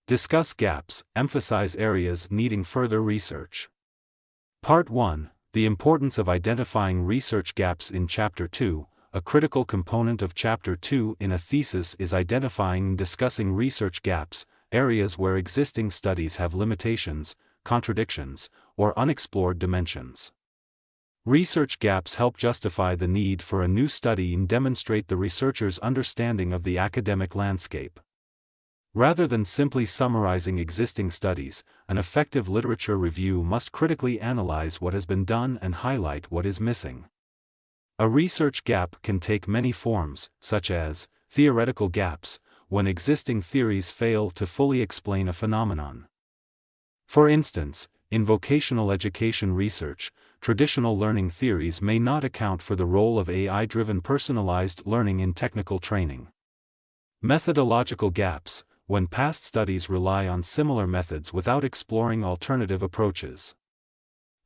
Discuss gaps, emphasize areas needing further research. Part 1. The importance of identifying research gaps in Chapter 2. A critical component of Chapter 2 in a thesis is identifying and discussing research gaps, areas where existing studies have limitations, contradictions, or unexplored dimensions. Research gaps help justify the need for a new study and demonstrate the researcher's understanding of the academic landscape. Rather than simply summarizing existing studies, an effective literature review must critically analyze what has been done and highlight what is missing. A research gap can take many forms, such as theoretical gaps, when existing theories fail to fully explain a phenomenon. For instance, in vocational education research, traditional learning theories may not account for the role of AI-driven personalized learning in technical training. Methodological gaps, when past studies rely on similar methods without exploring alternative approaches.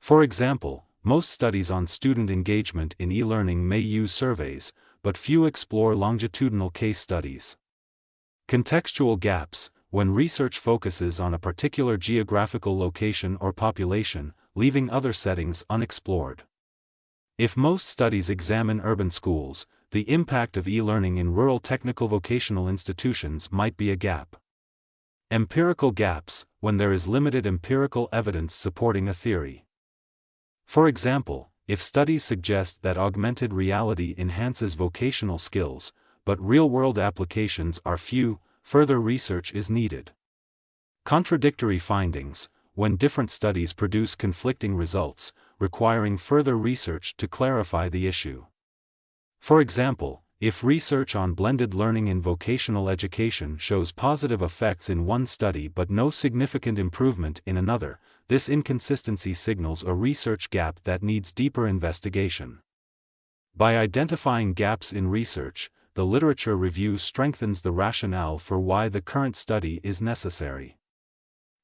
For example, most studies on student engagement in e-learning may use surveys, but few explore longitudinal case studies. Contextual gaps, when research focuses on a particular geographical location or population, leaving other settings unexplored. If most studies examine urban schools, the impact of e-learning in rural technical vocational institutions might be a gap. Empirical gaps, when there is limited empirical evidence supporting a theory. For example, if studies suggest that augmented reality enhances vocational skills, but real-world applications are few, further research is needed. Contradictory findings, when different studies produce conflicting results, requiring further research to clarify the issue. For example, if research on blended learning in vocational education shows positive effects in one study but no significant improvement in another, this inconsistency signals a research gap that needs deeper investigation. By identifying gaps in research, the literature review strengthens the rationale for why the current study is necessary.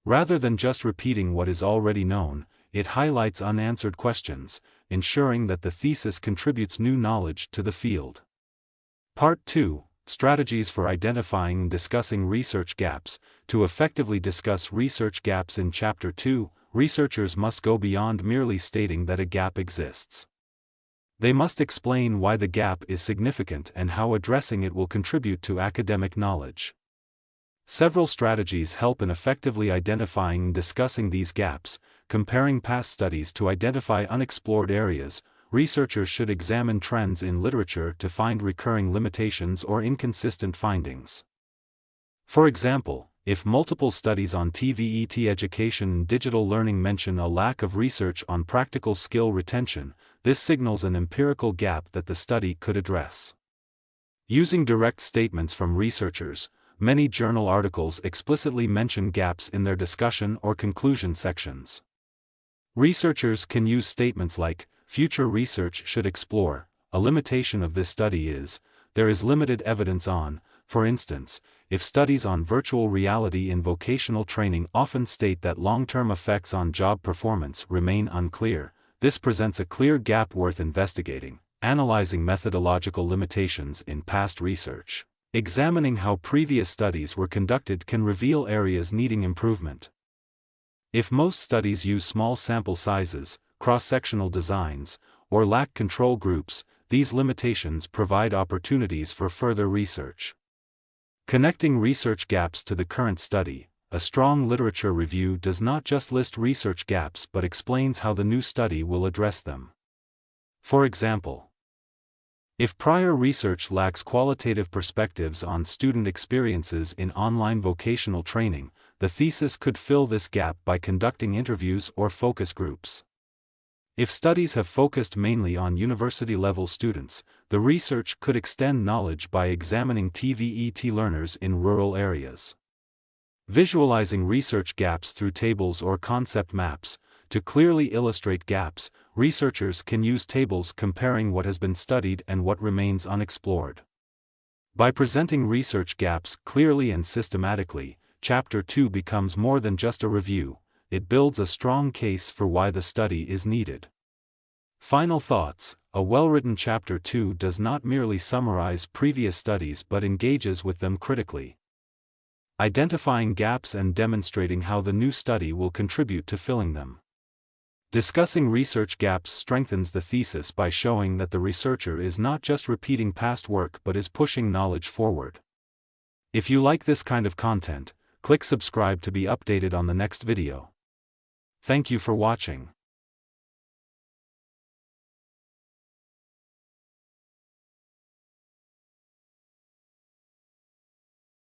Rather than just repeating what is already known, it highlights unanswered questions, ensuring that the thesis contributes new knowledge to the field. Part 2. Strategies for identifying and discussing research gaps. To effectively discuss research gaps in Chapter 2, researchers must go beyond merely stating that a gap exists. They must explain why the gap is significant and how addressing it will contribute to academic knowledge. Several strategies help in effectively identifying and discussing these gaps. Comparing past studies to identify unexplored areas, researchers should examine trends in literature to find recurring limitations or inconsistent findings. For example, if multiple studies on TVET education and digital learning mention a lack of research on practical skill retention, this signals an empirical gap that the study could address. Using direct statements from researchers, many journal articles explicitly mention gaps in their discussion or conclusion sections. Researchers can use statements like, "Future research should explore," "A limitation of this study is," "There is limited evidence on." For instance, if studies on virtual reality in vocational training often state that long-term effects on job performance remain unclear, this presents a clear gap worth investigating. Analyzing methodological limitations in past research. Examining how previous studies were conducted can reveal areas needing improvement. If most studies use small sample sizes, cross-sectional designs, or lack control groups, these limitations provide opportunities for further research. Connecting research gaps to the current study, a strong literature review does not just list research gaps but explains how the new study will address them. For example, if prior research lacks qualitative perspectives on student experiences in online vocational training, the thesis could fill this gap by conducting interviews or focus groups. If studies have focused mainly on university-level students, the research could extend knowledge by examining TVET learners in rural areas. Visualizing research gaps through tables or concept maps. To clearly illustrate gaps, researchers can use tables comparing what has been studied and what remains unexplored. By presenting research gaps clearly and systematically, Chapter 2 becomes more than just a review, it builds a strong case for why the study is needed. Final thoughts: a well-written Chapter 2 does not merely summarize previous studies but engages with them critically. identifying gaps and demonstrating how the new study will contribute to filling them. Discussing research gaps strengthens the thesis by showing that the researcher is not just repeating past work but is pushing knowledge forward. If you like this kind of content, click subscribe to be updated on the next video. Thank you for watching.